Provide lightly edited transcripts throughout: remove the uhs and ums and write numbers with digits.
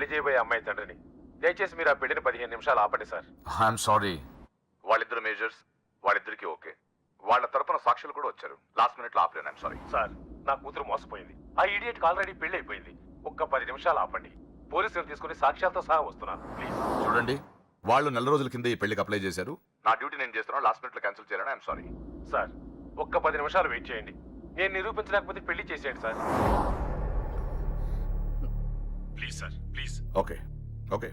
పెళ్లి చేయబోయే అమ్మాయి తండ్రిని. దయచేసి మీరు ఆ పెళ్లిని 15 నిమిషాలు ఆపండి సార్. I'm sorry. వాళ్ళిద్దరు మేజర్స్, వాళ్ళిద్దరికి ఓకే. వాళ్ళ తరపున సాక్షులు కూడా వచ్చారు. లాస్ట్ మినిట్ లో ఆపలేను. I'm sorry. సార్, నా కూతురు మోసపోయింది. ఆ ఇడియట్కి ఆల్రెడీ పెళ్లి అయిపోయింది. ఒక్క 10 నిమిషాలు ఆపండి. పోలీసులు తీసుకుని సాక్ష్యాలతో సహా వస్తున్నాను, ప్లీజ్. చూడండి, వాళ్ళు నెల రోజుల కింద ఈ పెళ్లికి అప్లై చేశారు. నా డ్యూటీ నేను చేస్తున్నాను. లాస్ట్ మినిట్ లో క్యాన్సిల్ చేయాలని ఐఎమ్ సారీ. సార్, ఒక్క 10 నిమిషాలు వెయిట్ చేయండి. నేను నిరూపించలేకపోతే పెళ్లి చేసేయండి sir. Please sir, please. Okay okay,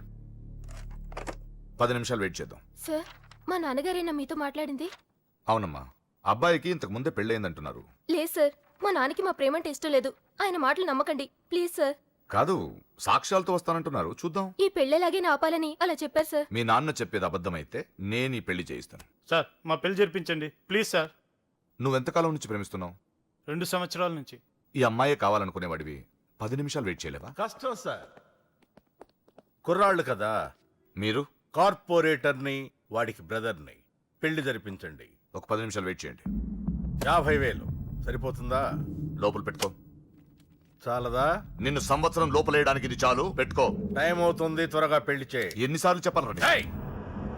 10 నిమిషాలు వెయిట్ చేద్దాం. సార్, మా నాన్నగారేనా మీతో మాట్లాడింది? అవునమ్మా, అబ్బాయికి ఇంతకు ముందే పెళ్ళయిందంటున్నారు. లేదు సార్, మా నాన్నకి మా ప్రేమంటే ఇష్టం లేదు. ఆయన మాటలు నమ్మకండి ప్లీజ్ సార్. కాదు, సాక్ష్యాలతో వస్తానంటున్నారు. చూద్దాం. ఈ పెళ్ళేలాగే ఆపాలని అలా చెప్పారు సార్. మీ నాన్న చెప్పేది అబద్ధమైతే నేను ఈ పెళ్లి చేయిస్తాను. సార్, మా పెళ్లి జరిపించండి ప్లీజ్ సార్. నువ్వెంతకాలం నుంచి ప్రేమిస్తున్నావు? 2 సంవత్సరాల నుంచి. ఈ అమ్మాయే కావాలనుకునేవాడివి 10 నిమిషాలు వెయిట్ చేయలేవా? కష్టం సార్, కుర్రాళ్ళు కదా. మీరు కార్పొరేటర్ని, వాడికి బ్రదర్ని. పెళ్లి జరిపించండి. ఒక 10 నిమిషాలు వెయిట్ చేయండి. 50,000 సరిపోతుందా? లోపల పెట్టుకో. చాలదా? నిన్ను సంవత్సరం లోపలేయడానికి ఇది చాలు. పెట్టుకో. టైం అవుతుంది, త్వరగా పెళ్లి చేయి. ఎన్నిసార్లు చెప్పాలి? ఏయ్!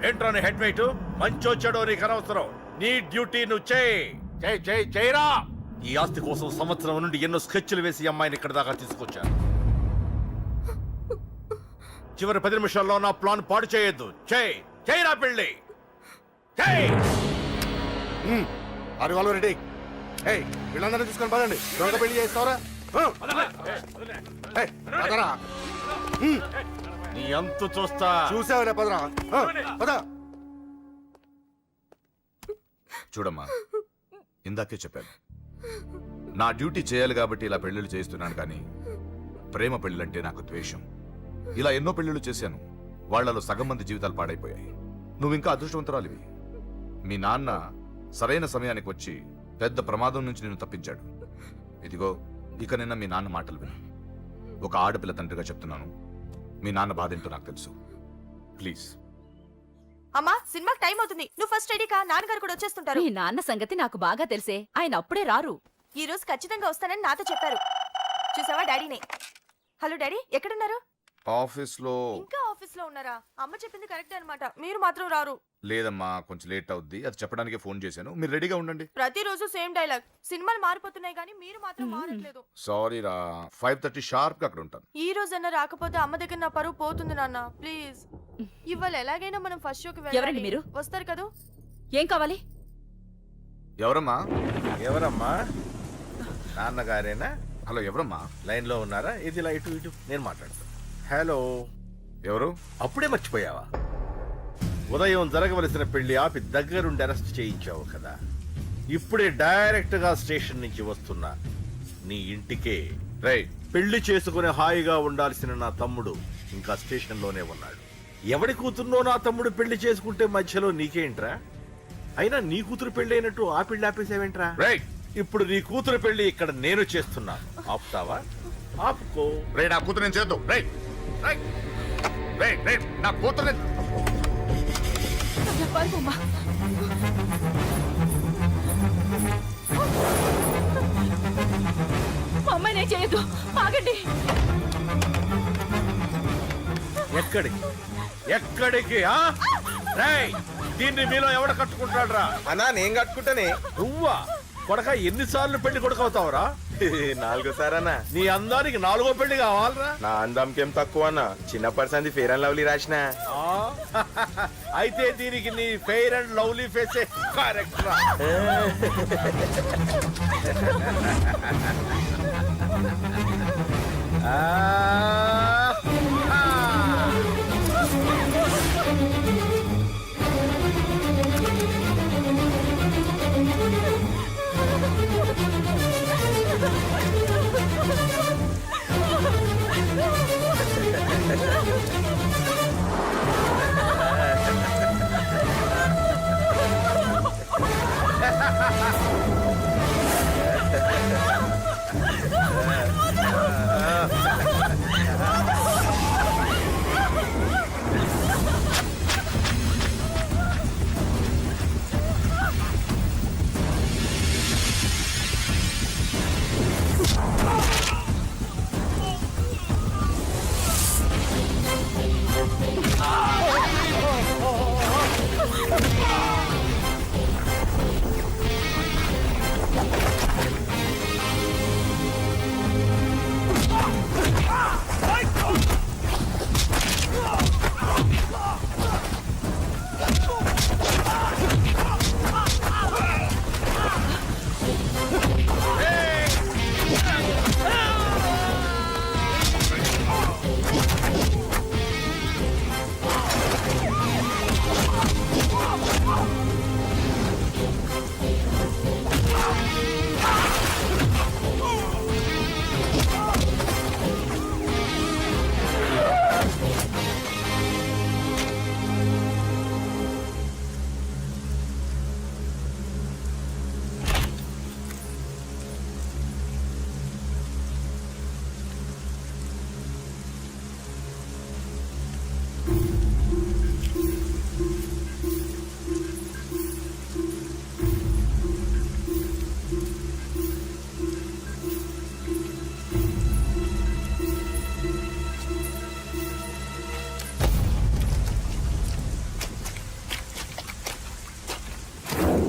ఏంట్రా నీ హెడ్ వెయిట్? మంచో చెడో నీకు అనవసరం. నీ డ్యూటీ నువ్వు చేయరా. ఈ ఆస్తి కోసం సంవత్సరం నుండి ఎన్నో స్కెచ్లు వేసి ఈ అమ్మాయిని ఇక్కడ దాకా తీసుకొచ్చాను. చివరి 10 నిమిషాల్లో నా ప్లాన్ పాడు చేయొద్దు. చేయరా పెళ్ళి. వీళ్ళందరూ తీసుకొని పదండి. త్వరగా పెళ్లి చేస్తావరా? నీ అంతు చూస్తా. చూసావరా? పదరా, పద. చూడమ్మా, ఇందాకే చెప్పాను, నా డ్యూటీ చేయాలి కాబట్టి ఇలా పెళ్లిళ్ళు చేస్తున్నాను. కానీ ప్రేమ పెళ్ళంటే నాకు ద్వేషం. ఇలా ఎన్నో పెళ్లిళ్ళు చేశాను. వాళ్లలో సగం మంది జీవితాలు పాడైపోయాయి. నువ్వు ఇంకా అదృష్టవంతురాలివి. మీ నాన్న సరైన సమయానికి వచ్చి పెద్ద ప్రమాదం నుంచి నిన్ను తప్పించాడు. ఇదిగో, ఇక నిన్న మీ నాన్న మాటలు విను. ఒక ఆడపిల్ల తండ్రిగా చెప్తున్నాను, మీ నాన్న బాధ ఏంటో నాకు తెలుసు. ప్లీజ్. అమ్మా, సినిమాకి టైం అవుతుంది. నువ్వు ఫస్ట్ రెడీ కా, నాన్నగారు కూడా వచ్చేస్తుంటారు. మీ నాన్న సంగతి నాకు బాగా తెలిసే. ఆయన అప్పుడే రారు. ఈ రోజు ఖచ్చితంగా వస్తానని నాతో చెప్పారు. చూసావా డాడీనే. హలో డాడీ, ఎక్కడున్నారు? ఆఫీస్లో. ఇంకా ఆఫీస్ లో ఉన్నారా? అమ్మ చెప్పింది కరెక్ట్ అన్నమాట, మీరు మాత్రం రారు. లేదమ్మా, కొంచెం లేట్ అవుద్ది. అది చెప్పడానికి ఫోన్ చేశాను. మీరు రెడీగా ఉండండి. ప్రతిరోజు సేమ్ డైలాగ్. సినిమాలు మారిపోతున్నాయి కానీ మీరు మాత్రం మారట్లేదు. సారీ రా, 5:30 షార్ప్ గా అక్కడ ఉంటాను. ఈ రోజన్నా రాకపోతే అమ్మ దగ్గర నా పరువు పోతుంది నాన్న, ప్లీజ్. ఇవాళ ఎలాగైనా మనం ఫస్ట్ షోకి ఎవరండి వెళ్ళాలి. మీరు? వస్తారు కదా? ఏం కావాలి? ఎవరమ్మా? ఎవరమ్మా? నాన్నగారేనా? హలో, ఎవరమ్మా? లైన్ లో ఉన్నారా? ఇది లైట్ ఇటు, నేను మాట్లాడతాను. హలో. ఎవరు? అప్పుడే మర్చిపోయావా? ఉదయం జరగవలసిన పెళ్లి ఆపి దగ్గరుండి అరెస్ట్ చేయించావు కదా. ఇప్పుడే డైరెక్ట్ గా స్టేషన్ నుంచి వస్తున్నా నీ ఇంటికే. రైట్. పెళ్లి చేసుకుని హాయిగా ఉండాల్సిన నా తమ్ముడు ఇంకా స్టేషన్ లోనే ఉన్నాడు. ఎవడి కూతుర్నో నా తమ్ముడు పెళ్లి చేసుకుంటే మధ్యలో నీకేంట్రా? అయినా నీ కూతురు పెళ్లి అయినట్టు ఆ పెళ్లి ఆపేసావేంట్రా? రైట్. ఇప్పుడు నీ కూతురు పెళ్లి ఇక్కడ నేను చేస్తున్నాను. ఆపుతావా? ఆపుకో. రైట్, నా కూతురు నేను చేద్దాం. రైట్ రైట్ రైట్ రైట్, నా కూతురు. అమ్మాయి నేను చేయొద్దు, ఆగండి. ఎక్కడికి ఎక్కడికి? రేయ్, దీన్ని మీలో ఎవడ కట్టుకుంటాడు రా? అన్నా, నేను కట్టుకుంటానే. నువ్వా? కొడక, ఎన్నిసార్లు పెళ్లి కొడుకవుతావురా? 4 సారన్నా. నీ అందానికి 4గో పెళ్లి కావాలరా? నా అందంకేం తక్కువ అన్న. చిన్నప్పటి సంది ఫేర్ అండ్ లవ్లీ రాసిన. అయితే దీనికి నీ ఫెయిర్ అండ్ లవ్లీ ఫేసే కరెక్ట్ రా.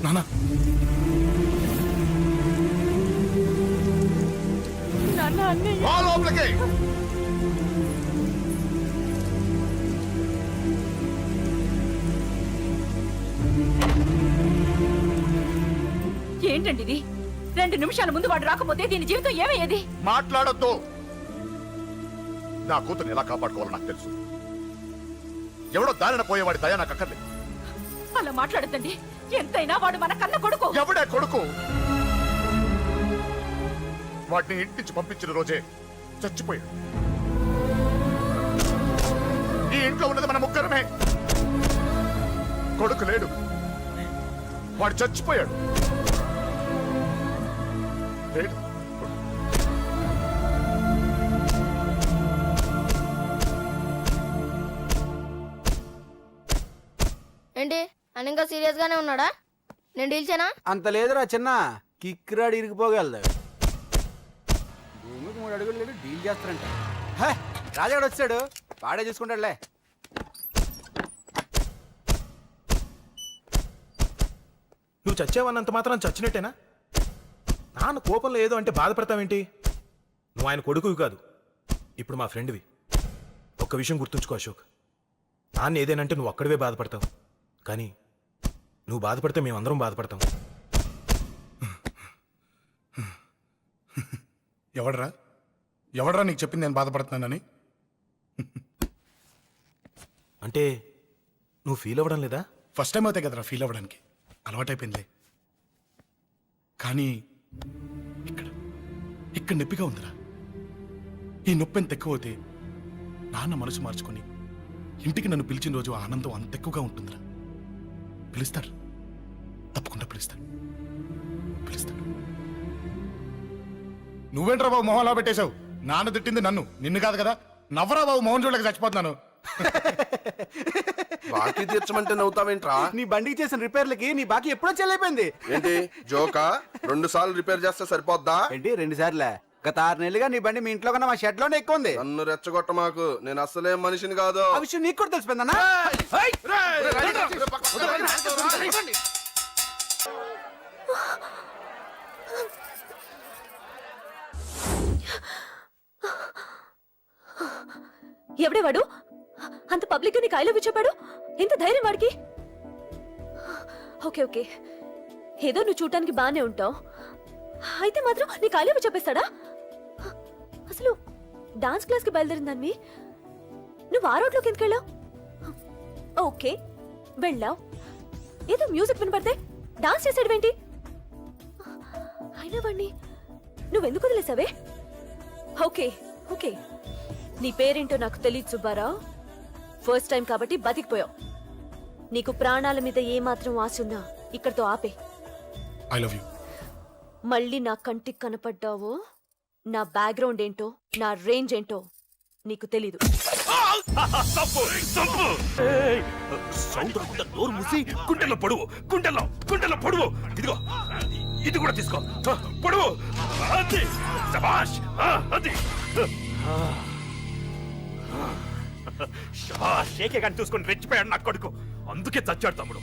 నాన్న నాన్న అన్నయ్య రా లోపలికి. ఏంటండి ఇది 2 నిమిషాల ముందు వాడు రాకపోతే దీని జీవితం ఏమయ్యేది? మాట్లాడొద్దు. నా కూతుర్ని ఎలా కాపాడుకోవాలో నాకు తెలుసు. ఎవడో దారిన పోయేవాడి దయ నాకు అక్కర్లేదు. అలా మాట్లాడద్దండి. ఎంతైనా వాడు మన కన్న కొడుకు. ఎవడే కొడుకు? వాటిని ఇంటి నుంచి పంపించిన రోజే చచ్చిపోయాడు. ఈ ఇంట్లో ఉన్నది మన ముగ్గురమే. కొడుకు లేడు, వాడు చచ్చిపోయాడు. లేడు. ఏంటి అని ఇంకా సీరియస్ గానే ఉన్నాడా? నేను డీల్ చేయనా? అంత లేదురా చిన్న కిక్రాడు ఇరిగిపోగలదు. భూమికి 3 అడుగులు లేడు డీల్ చేస్తారంట. హే, రాజాడు వచ్చాడు, వాడే చూసుకుంటాడులే. నువ్వు చచ్చావన్నంత మాత్రం చచ్చినట్టేనా? నాన్న కోపంలో ఏదో అంటే బాధపడతావేంటి? నువ్వు ఆయన కొడుకువి కాదు, ఇప్పుడు మా ఫ్రెండ్వి. ఒక్క విషయం గుర్తుంచుకో అశోక్, నాన్న ఏదేనంటే నువ్వు అక్కడివే బాధపడతావు, కానీ నువ్వు బాధపడితే మేమందరం బాధపడతాం. ఎవడరా నీకు చెప్పింది నేను బాధపడుతున్నానని? అంటే నువ్వు ఫీల్ అవ్వడం లేదా? ఫస్ట్ టైం అవుతాయి కదరా ఫీల్ అవ్వడానికి, అలవాటైపోయిందిలే. కానీ ఇక్కడ నొప్పిగా ఉందిరా. ఈ నొప్పి ఎంత ఎక్కువ అవుతే నాన్న మనసు మార్చుకొని ఇంటికి నన్ను పిలిచిన రోజు ఆ ఆనందం అంత ఎక్కువగా ఉంటుందిరా. పిలుస్తాడు, తప్పకుండా పిలుస్తాడు. నువ్వేంట్రా బాబు మొహం అలా పెట్టేశావు? నాన్న తిట్టింది నన్ను, నిన్ను కాదు కదా. నవ్వరా బాబు, మొహం చూడలేక చచ్చిపోతున్నాను. బాకీ తీర్చమంటే నవ్వుతావేంట్రా? నీ బండికి చేసిన రిపేర్లకి నీ బాకీ ఎప్పుడో చెల్లైపోయింది. ఏంటి జోకా? 2 సార్లు రిపేర్ చేస్తే సరిపోద్దా? ఏంటి 2 సార్లే? గత 6 నెలలుగా నీ బండి మీ ఇంట్లో కన్నా మా షెడ్ లోనే ఎక్కువ ఉంది. నన్ను రెచ్చగొట్ట మాకు, నేను అసలేం మనిషిని కాదు. ఆ విషయం నీకు కూడా తెలిసిపోయిందన్నా? ఎవడే వాడు? అంత పబ్లిక్ నీకు ఐ లవ్ యూ చెప్పాడు? ఎంత ధైర్యం వాడికి? ఓకే ఓకే, ఏదో నువ్వు చూడటానికి బానే ఉంటావు, అయితే మాత్రం నీకు ఐ లవ్ యూ చెప్పేస్తాడా? అసలు డాన్స్ క్లాస్కి బయలుదేరిందాన్ని నువ్వు ఆ రోడ్లోకి ఎందుకు వెళ్ళావు? ఓకే వెళ్ళావు, ఏదో మ్యూజిక్ వినపడితే డాన్స్ చేసాడువేంటి? అయినా వాడిని నువ్వెందుకు వదిలేసావే? ఓకే ఓకే, నీ పేరేంటో నాకు తెలియదు సుబ్బారావు. ఫస్ట్ టైం కాబట్టి బతికిపోయావు. నీకు ప్రాణాల మీద ఏమాత్రం ఆశ ఉన్నా ఇక్కడితో ఆపే. I love you. మళ్ళీ నా కంటికి కనపడ్డావో నా బ్యాక్గ్రౌండ్ ఏంటో నా రేంజ్ ఏంటో నీకు తెలీదు. నోరు మూసి గుండెల్లో పొడువు. ఇదిగో ఇది కూడా తీసుకో, పొడువు. అది శభాష్, అది. ఆ కేకే గాని చూసుకొని రెచ్చిపోయాడు నా కొడుకు. అందుకే చచ్చాడు తమ్ముడు.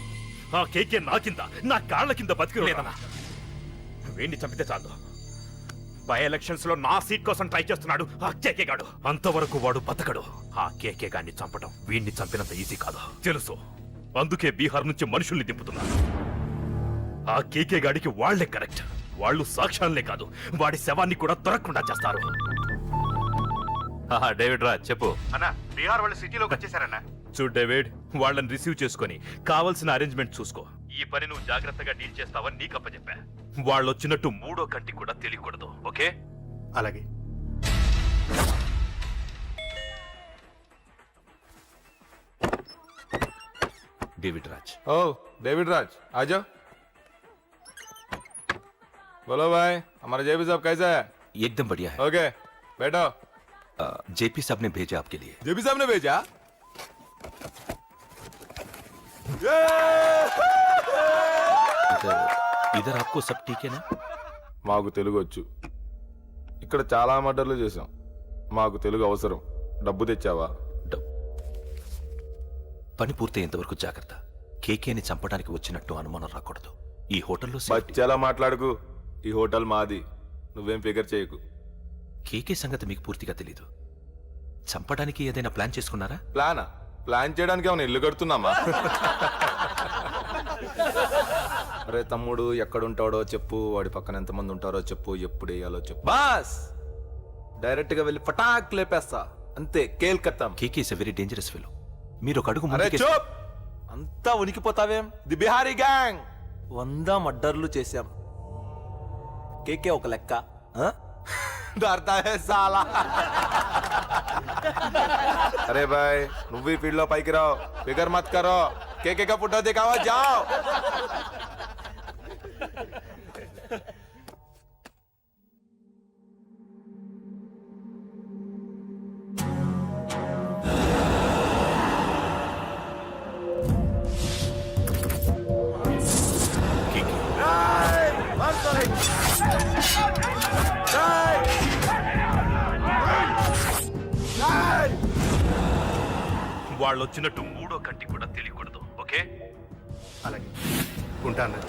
ఆ కేకే నా కింద, నా కాళ్ళ కింద బతికి లేదన్నా. వేణ్ణి చంపితే చాలు. బై ఎలక్షన్స్ లో నా సీట్ కోసం ట్రై చేస్తున్నాడు ఆ కేకే గాడు. అంతవరకు వాడు బతకడు. ఆ కేకే గాన్ని చంపడం వీణ్ణి చంపినంత ఈజీ కాదు తెలుసు. అందుకే బీహార్ నుంచి మనుషుల్ని దింపుతున్నారు. ఆ కేకే గాడికి వాళ్లే కరెక్ట్. వాళ్ళు సాక్ష్యాలనే కాదు, వాడి శవాన్ని కూడా దొరకకుండా చేస్తారు. డేవిడ్ రా చెప్పు. అన్న బీహార్ వాళ్ళు సిటీలోకి వచ్చేసారన్న. చూడు డేవిడ్, వాళ్ళని రిసీవ్ చేసుకొని కావాల్సిన అరేంజ్మెంట్ చూసుకో. ఈ పని నువ్వు జాగ్రత్తగా డీల్ చేస్తావని నీకు అప్పచెప్పా. వాళ్ళు వచ్చినట్టు మూడో కంటికి కూడా తెలియకూడదు, ఓకే? అలాగే. డేవిడ్ రాజ్. ओ डेविड राज आ जाओ. बोलो भाई, हमारा जेपी साहब कैसा है? एकदम बढ़िया है. ओके बैठो. जेपी साहब ने भेजा आपके लिए. जेपी साहब ने भेजा. इधर आपको सब ठीक है ना? మాకు తెలుగు వచ్చు. ఇక్కడ చాలా మర్డర్లు చేసాం. మాకు తెలుగు అవసరం. డబ్బు తెచ్చావా? పని పూర్తయ్యేంత వరకు జాగ్రత్త. కేకేని చంపడానికి వచ్చినట్టు అనుమానం రాకూడదు. ఈ హోటల్లో బచ్చాలా మాట్లాడుకు. ఈ హోటల్ మాది. నువ్వేం ఫిగర్ చేయకు. కేకే సంగతి మీకు పూర్తిగా తెలీదు. చంపడానికి ఏదైనా ప్లాన్ చేసుకున్నారా? ప్లానా? ప్లాన్ చేయడానికి ఏమైనా ఇల్లు కడుతున్నామా? అరే తమ్ముడు, ఎక్కడుంటాడో చెప్పు, వాడి పక్కన ఎంతమంది ఉంటారో చెప్పు, ఎప్పుడు వేయాలో చెప్పు. బాస్ డైరెక్ట్ గా వెళ్ళి పటాక్ లేపేస్తా అంతే. కేల్కత్తాం. K K is a very dangerous fellow. మీరు ఒక అడుగు అరే ముందుకేసి- చూప్. అంతా ఉనికిపోతావేం? ది బిహారీ గ్యాంగ్ 100 మర్డర్లు చేశాం. కేకే ఒక లెక్క. డర్తా హై సాలా. అరే బాయ్, నువ్వు ఈ ఫీల్డ్ లో పైకి రావు. ఫిగర్ మత్ కరో. కేకే కా పుట్టో దిखावा जाओ. వాళ్ళు వచ్చినట్టు మూడో కంటికి కూడా తెలియకూడదు, ఓకే? అలాగే ఉంటాను.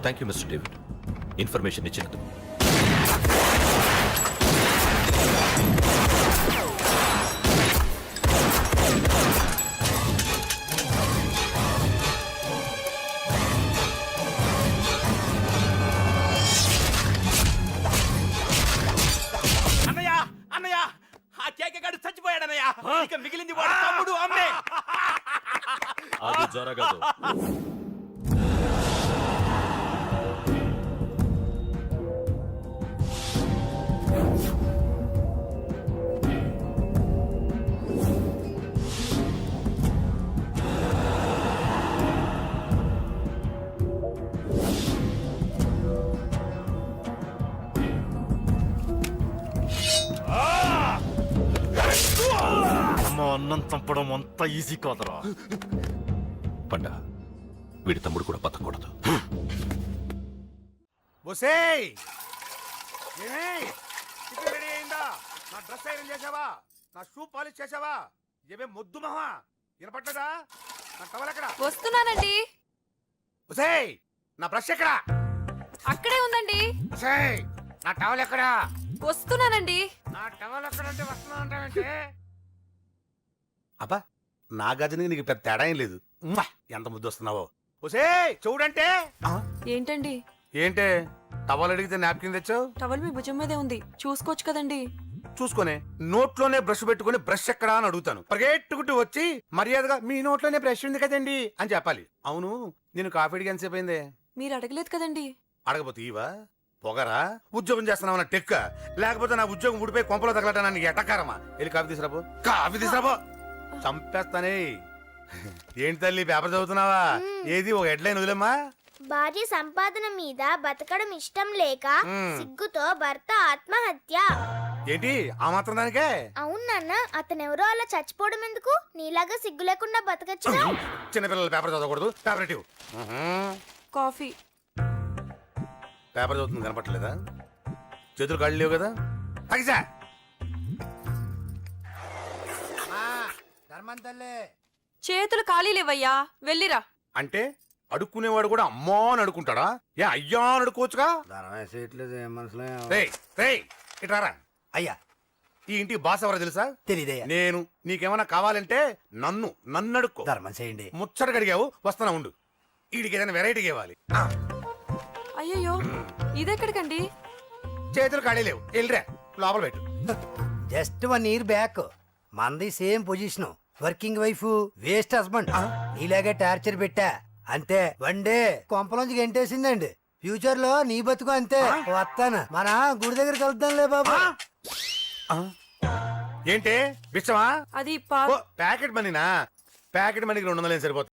Thank you mister David, information ఇచ్చినందుకు. అన్నయ్య అన్నయ్య, ఆ కేక గాడు చచ్చిపోయాడన్నయ్య. ఇక మిగిలింది వాడు తమ్ముడు అమ్మే. అది జరగదు. అన్నం చంపడం అంత ఈజీ కాదురా. పండ, వీడి తమ్ముడు కూడా బతకూడదు. బొసేయ్, చికెన్ రెడీ అయిందా? నా డ్రెస్ ఐరన్ చేసావా? నా షూ పాలిష్ చేసావా? ఏమే మొద్దు మహా వినపట్లేదా? నా టవల్ ఎక్కడ? వస్తున్నానండి. బొసేయ్, నా బ్రష్ ఎక్కడ? అక్కడే ఉందండి. బొసేయ్, నా టవల్ ఎక్కడ? వస్తున్నానండి. నా టవల్ ఎక్కడంటే వస్తున్నా అంటావేంటే? అబ్బా, నా గజనికి నీకు పెద్ద తేడా ఏం లేదు. ఉమ్మా, ఎంత ముద్దు వస్తున్నావో. బొసేయ్ చూడంటే. ఏంటండి? ఏంటే టవల్ అడిగితే నాప్కిన్ తెచ్చావు? టవల్ మీ భుజం మీదే ఉంది, చూసుకోవచ్చు కదండి. చూసుకొని నోట్లోనే బ్రష్ పెట్టుకుని బ్రష్ ఎక్కడా అని అడుగుతాను. పరిగెట్టుకుంటూ వచ్చి మర్యాదగా మీ నోట్లోనే బ్రష్ ఉంది కదండి అని చెప్పాలి. అవును, నేను కాఫీ అడిగి ఎంతసేపు అయిందే? మీరు అడగలేదు కదండి. అడగపోతే ఇవా పొగరా? ఉద్యోగం చేస్తున్నావు టెక్క, లేకపోతే నా ఉద్యోగం ఊడిపోయి కొంపలో తగలటా నీకు ఎటకారమా? వెళ్ళి కాఫీ తీసుకురాబో. కాఫీ తీసుకురాబో. చంపేస్తానే. ఏంటి తల్లి పేపర్ చదువుతున్నావా? ఏది ఒక హెడ్లైన్ వదిలేమ్మా. భార్య సంపాదన మీద బతకడం ఇష్టం లేక సిగ్గుతో భర్త ఆత్మహత్య. ఏంటి ఆ మాత్రం దానికే? అవునన్న, అతనెవరో అలా చచ్చిపోవడం ఎందుకు? నీలాగా సిగ్గు లేకుండా బతకచ్చు. చిన్నపిల్లలు పేపర్ చదవకూడదు. పేపర్ ఇవ్వు. కాఫీ. పేపర్ చదువుతుంది కనపట్లేదా? చేతులు కాళ్ళు లేవు కదా? తగ్గిసా చేతులు ఖాళీ లేవయ్యా వెళ్ళిరా. అంటే అడుక్కునేవాడు కూడా అమ్మా అని అడుకుంటాడా? ఏ అయ్యా అని అడుకోవచ్చుగా? రేయ్, రేయ్, ఇట్రారా. అయ్యా ఈ ఇంటికి బాస్ ఎవరో తెలుసా? తెలియదయ్యా. నేను. నీకేమైనా కావాలంటే నన్ను అడుక్కో. ధర్మం చేయండి. ముచ్చట కడిగావు, వస్తానా ఉండు. వీడికి ఏదైనా వెరైటీగా ఇవ్వాలి. అయ్యయ్యో ఇదెక్కడికండి? చేతులు ఖాళీ లేవు, వెళ్ళిరా లోపల పెట్టు. జస్ట్ 1 year బ్యాక్ మంది same position. Working wife, waste husband. నీలాగే టార్చర్ పెట్టా అంతే. 1 day కొంపలోంచి గంటేసిందండి. ఫ్యూచర్ లో నీ బతుకు అంతే. వస్తాను, మన గుడి దగ్గర కలుద్దాంలే బాబా. ఏంటి బిచ్చమా? అది ఓ, ప్యాకెట్ మనీనా? ప్యాకెట్ మనీకి 200 సరిపోతుంది.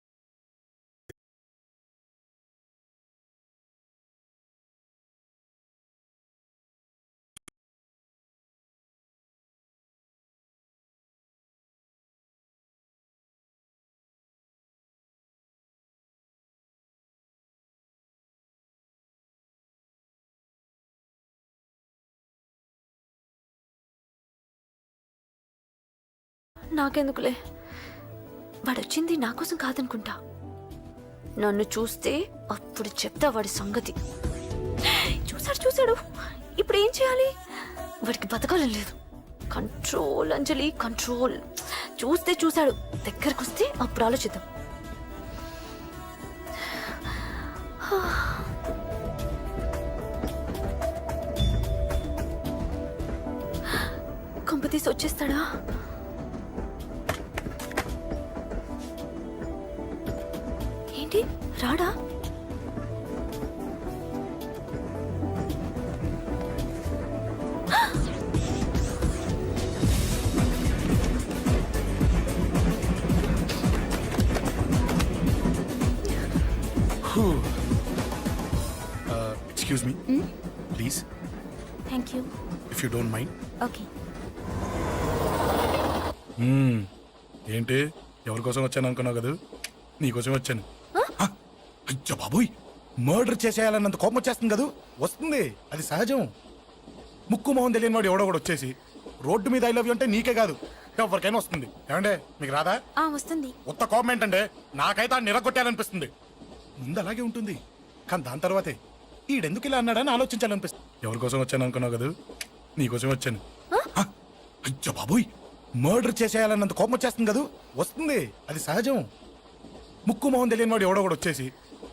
నాకెందుకులే, వాడొచ్చింది నా కోసం కాదనుకుంటా. నన్ను చూస్తే అప్పుడు చెప్తా వాడి సంగతి. చూశాడు. ఇప్పుడు ఏం చేయాలి? వాడికి బతకాలని లేదు. కంట్రోల్ అంజలి, కంట్రోల్. చూశాడు, దగ్గరకు వస్తే అప్పుడు ఆలోచిద్దాం. కొంపతీసి వచ్చేస్తాడా? ఏంటి రాడా? Excuse me please, thank you. If you don't mind. Okay. ఏంటి ఎవరి కోసం వచ్చాను అనుకున్నావు కదా? నీకోసం వచ్చాను. అయ్యో బాబోయ్, మర్డర్ చేసేయాలన్నంత కోపం వచ్చేస్తుంది కదా? వస్తుంది, అది సహజం. ముక్కు మొహం తెలియని వాడు ఎవడో కూడా వచ్చేసి రోడ్డు మీద ఐ లవ్ యూ అంటే నీకే కాదు ఎవరికైనా వస్తుంది. ఏమంటే మీకు రాదా? వస్తుంది. ఉత్త కోపం ఏంటంటే నాకైతే ఆ నిరగొట్టాలనిపిస్తుంది. ముందు అలాగే ఉంటుంది, కానీ దాని తర్వాతే ఈడెందుకు ఇలా అన్నాడని ఆలోచించాలనిపిస్తుంది. ఎవరి కోసం వచ్చాను అనుకున్నావు కదా? నీకోసం వచ్చాను. అయ్యో బాబోయ్, మర్డర్ చేసేయాలన్నంత కోపం వచ్చేస్తుంది కదా? వస్తుంది, అది సహజం. ముక్కు మొహం తెలియని వాడు ఎవడో కూడా వచ్చేసి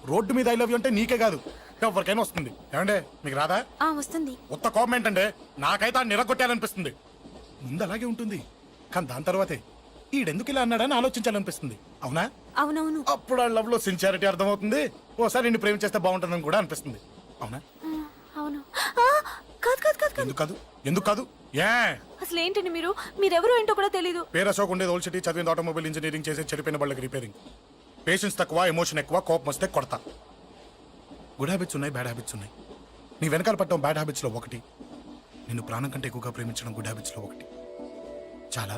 రోడ్డు మీద ఐ లవ్ యూ అంటే నీకే కాదు ఎవరికైనా వస్తుంది. ఏమంటే మీకు రాదా? వస్తుంది. ఉత్త కోపం ఏంటంటే నాకైతే ఆ నిరగొట్టాలనిపిస్తుంది. ముందు అలాగే ఉంటుంది, కానీ దాని తర్వాతే ఈడెందుకు ఇలా అన్నాడని ఆలోచించాలనిపిస్తుంది. అవునా? అవునవును. అప్పుడు ఆ లవ్ లో సిన్సియారిటీ అర్థమవుతుంది. ఓసారి నిన్ను ప్రేమ చేస్తే బాగుంటుందని కూడా అనిపిస్తుంది. అవునా? అవును. కాదు. ఎందుకు కాదు? ఏ అసలు ఏంటండి మీరెవరో ఏంటో కూడా తెలీదు. పేరు అశోక్, ఉండేది ఓల్డ్ సిటీ, చదివింది ఆటోమొబైల్ ఇంజనీరింగ్, చేసే చెడిపోయిన బళ్ళకి రిపేరింగ్. పేషెన్స్ తక్కువ, ఎమోషన్ ఎక్కువ, కోపం వస్తే కొడతా. గుడ్ హ్యాబిట్స్ ఉన్నాయి, బ్యాడ్ హ్యాబిట్స్ ఉన్నాయి. నీ వెనకాల పట్టడం బ్యాడ్ హ్యాబిట్స్ లో ఒకటి, నిన్ను ప్రాణం కంటే ఎక్కువగా ప్రేమించడం గుడ్ హ్యాబిట్స్ లో ఒకటి. చాలా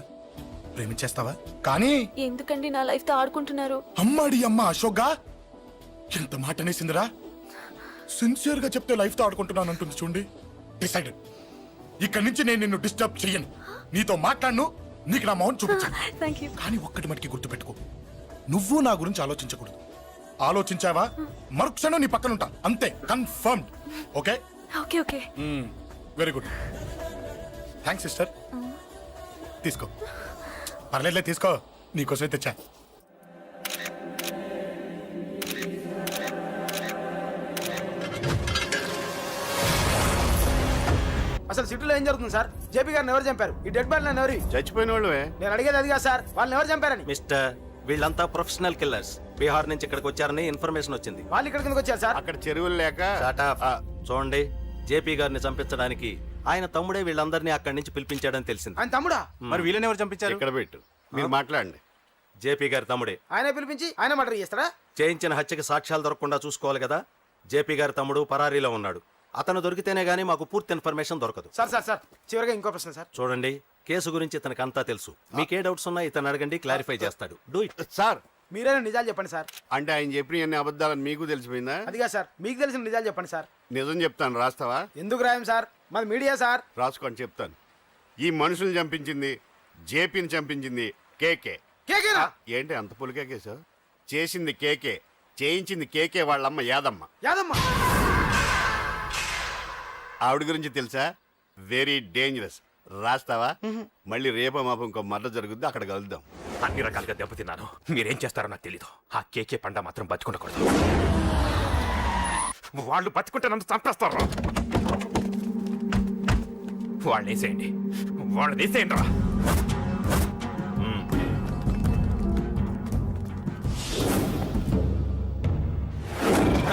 ప్రేమించేస్తావా? కానీ ఎందుకండి నా లైఫ్ తో ఆడుకుంటున్నారు? అమ్మాడి అమ్మ అశోక్గా ఎంత మాట అనేసిందిరా. సిన్సియర్ గా చెప్తే లైఫ్ తో ఆడుకుంటున్నాను అంటుంది చూడండి. డిసైడెడ్, ఇక్కడి నుంచి నేను నిన్ను డిస్టర్బ్ చెయ్యను. నీతో మాట్లాడను, నీకు నా మౌన్ చూపించాను. Thank you. కానీ ఒక్కటి మటుకి గుర్తుపెట్టుకో, నువ్వు నా గురించి ఆలోచించకూడదు. ఆలోచించావా మరుక్షణం నీ పక్కన ఉంటా, అంతే. Confirmed. Okay? Okay. Very good. Thanks sister. తీసుకో. పర్లేదులే, తీసుకో, నీకోసమే తెచ్చా. అసలు సిటీలో ఏం జరుగుతుంది సార్? జేపీ గారిని ఎవరు చంపారు? ఈ డెడ్ బాడీ ఎవరు? చచ్చిపోయిన వాళ్ళే. నేను అడిగేది అది కాదు సార్, వాళ్ళని ఎవరు చంపారని. మిస్టర్, వీళ్ళంతా ప్రొఫెషనల్ కిల్లర్స్. బీహార్ నుంచి ఇక్కడికి వచ్చారని ఇన్ఫర్మేషన్ వచ్చింది. వాళ్ళు ఇక్కడ కిందకి వచ్చారు సార్. అక్కడ చెరువులు లేక. చూడండి, జేపీ గారిని చంపించడానికి ఆయన తమ్ముడే వీళ్ళందరినీ అక్కడి నుంచి పిలిపించాడని తెలిసింది. ఆయన తమ్ముడా? మరి వీళ్ళని ఎవరు చంపించారు? ఇక్కడ పెట్టు, మీరు మాట్లాడండి. జేపీ గారి తమ్ముడే. ఆయన పిలిపించి ఆయన మర్డర్ చేస్తాడా? చేయించిన హత్యకి సాక్ష్యాలు దొరకకుండా చూసుకోవాలి కదా. జేపీ గారి తమ్ముడు పరారీలో ఉన్నాడు. అతను దొరికితేనే గానీ మాకు పూర్తి ఇన్ఫర్మేషన్ దొరకదు. సార్ చివరిగా ఇంకో ప్రశ్న సార్. చూడండి, కేసు గురించి ఇతనికి అంతా తెలుసు. మీకే డౌట్స్ ఉన్నా ఇతను అడగండి, క్లారిఫై చేస్తాడు. Do it. సార్, మీరైనా నిజాలు చెప్పండి సార్. అంటే ఆయన చెప్పిన అన్ని అబద్ధాలని మీకు తెలిసిపోయిందా? అదిగా సార్, మీకు తెలిసిన నిజాలు చెప్పండి సార్. నిజం చెప్తాను, రాస్తావా? ఎందుకు రాయం సార్, మాది మీడియా సార్. రాసుకోండి, చెప్తాను. ఈ మనుషుల్ని చంపించింది, జేపీని చంపించింది కేకే. కేకేనా ఏంటి అంత పులికేకేశావు? చేసింది కేకే, చేయించింది కేకే వాళ్ళమ్మ యాదమ్మ. యాదమ్మ ఆవిడ గురించి తెలుసా? Very dangerous. రాస్తావా? మళ్ళీ రేపో మాపం ఇంకో మర్ర జరుగుద్ది, అక్కడ కలుద్దాం. అన్ని రకాలుగా దెబ్బతిన్నాను. మీరేం చేస్తారో నాకు తెలీదు. ఆ కేకే పండ మాత్రం బతుకుండకూడదు. వాళ్ళు బతుకుంటే నన్ను చంపేస్తారు. వాళ్ళని వేసేయండి, వాళ్ళని వేసేయండి రా.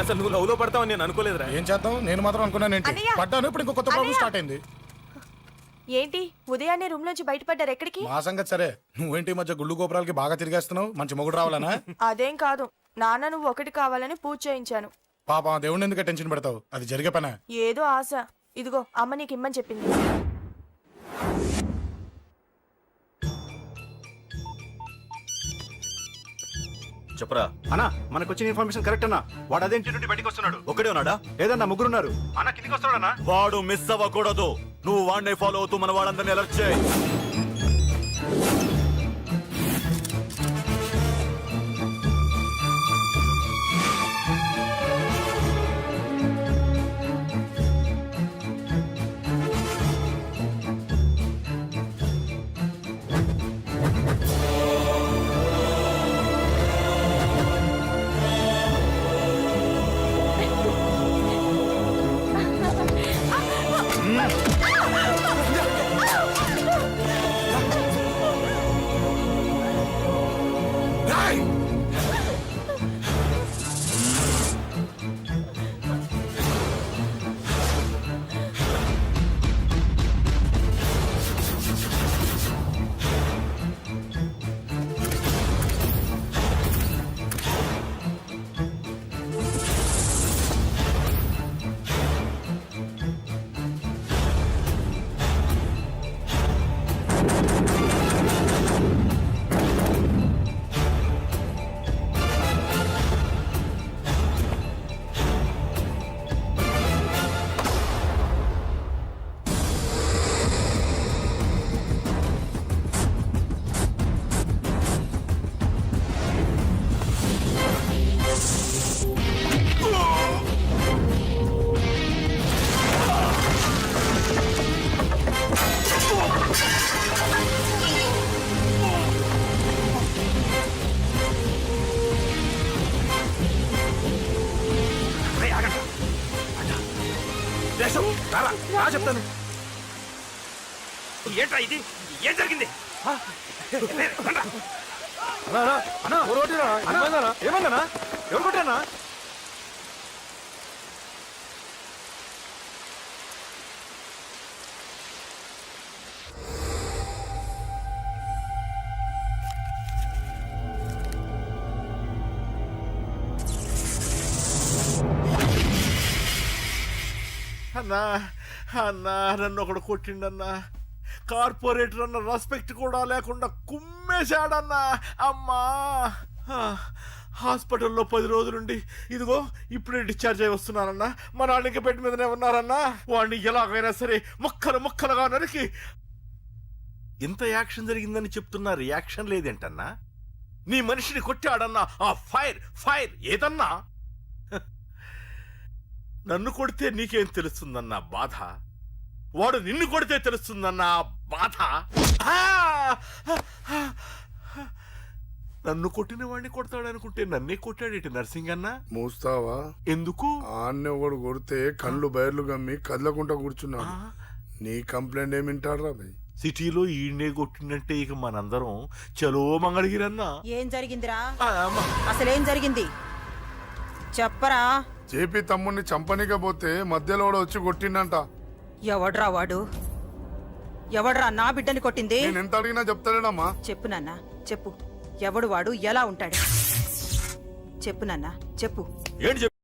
అసలు నువ్వు లవ్ లో పడతావని నేను అనుకోలేదురా. ఏం చేద్దాం, నేను మాత్రం అనుకున్నాను ఏంటి, అన్నయ్య! పడ్డాను. ఇప్పుడు ఇంకో కొత్త ప్రాబ్లం అన్నయ్య! స్టార్ట్ అయింది. ఏంటి ఉదయాన్నే రూమ్ నుంచి బయటపడ్డారు? ఎక్కడికి? మా సంగతి సరే, నువ్వేంటి ఈ మధ్య గుళ్ళు గోపురాలకి బాగా తిరిగేస్తున్నావు? మంచి మొగుడు రావాలనా? అదేం కాదు, నాన్న నువ్వు ఒకటి కావాలని పూజ చేయించాను. పాప దేవుడిని ఎందుకు టెన్షన్ పెడతావు? అది జరిగే పనే. ఏదో ఆశ. ఇదిగో అమ్మ నీకు ఇమ్మని చెప్పింది. చెప్పరా అన్నా, మనకు వచ్చిన ఇన్ఫర్మేషన్ కరెక్ట్ అన్నా. వాడు అదేంటి నుండి బయటకు వస్తున్నాడు. ఒకడే ఉన్నాడా? ఏదన్నా ముగ్గురున్నారు. అన్న కిందికి వస్తున్నాడన్నా. వాడు మిస్ అవ్వకూడదు. నువ్వు వాడిని ఫాలో అవుతూ మన వాళ్ళందరినీ అలర్ట్ చేయి. చెప్తాను. ఏంట్రా ఇది? ఏం జరిగింది? ఏమన్నా ఎవరు కొట్టానా? అన్నా అన్నా నన్ను ఒకడు కొట్టిండన్నా. కార్పొరేటర్ అన్న రెస్పెక్ట్ కూడా లేకుండా కుమ్మేశాడన్నా. అమ్మా, హాస్పిటల్లో 10 రోజులుండి ఇదిగో ఇప్పుడే డిశ్చార్జ్ అయి వస్తున్నానన్నా. మా నాన్న ఇంకా బెడ్ మీదనే ఉన్నారన్నా. వాడిని ఎలాగైనా సరే ముక్కలు ముక్కలుగా నరికి. ఇంత యాక్షన్ జరిగిందని చెప్తున్నా, రియాక్షన్ లేదేంటన్నా? నీ మనిషిని కొట్టాడన్నా. ఆ ఫైర్ ఫైర్ ఏదన్నా? నన్ను కొడితే నీకేం తెలుస్తుందన్న బాధ, వాడు నిన్ను కొడితే తెలుస్తుందన్న బాధ. నన్ను కొట్టిన వాడిని కొడతాడనుకుంటే నన్నే కొట్టాడేటి నర్సింగన్న. మూస్తావా? ఎందుకు? ఆన్నే ఒకడు కొడితే కళ్ళు బయర్లు గమ్మి కదలకుండా కూర్చున్నాడు. నీ కంప్లైంట్ ఏమి వింటాడు రా భయ్? సిటీలో ఈయనే కొట్టిందంటే ఇక మనందరం చలో మంగళగిరన్నా. ఏం జరిగిందిరా? అసలేం జరిగింది చెప్పరా? జేపీ తమ్ముడిని చంపనీకపోతే మధ్యలో వచ్చి కొట్టిండంట. ఎవడ్రా వాడు? ఎవడ్రా నా బిడ్డని కొట్టింది? నేను ఎంత అడిగినా చెప్తాడేనమ్మా. చెప్పు నాన్న, చెప్పు. ఎవడు వాడు? ఎలా ఉంటాడు? చెప్పు నాన్న, చెప్పు. ఏంటి చెప్పు?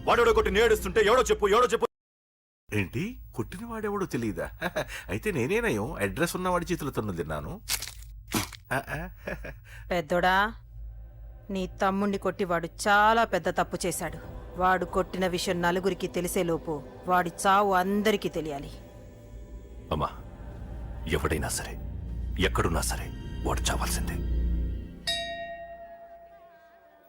వాడెవడో కొట్టి నేడుస్తుంటే ఎవడో చెప్పు, ఎవడో చెప్పు. ఏంటి కొట్టిన వాడెవడో తెలియదా? అయితే నేనేనయం అడ్రస్ ఉన్నవాడి చేతులు తన్ను తిన్నాను. పెద్దోడా, నీ తమ్ముణ్ణి కొట్టి వాడు చాలా పెద్ద తప్పు చేశాడు. వాడు కొట్టిన విషయం నలుగురికి తెలిసేలోపు వాడి చావు అందరికీ తెలియాలి. అమ్మా, ఎవడైనా సరే, ఎక్కడున్నా సరే వాడు చావాల్సిందే.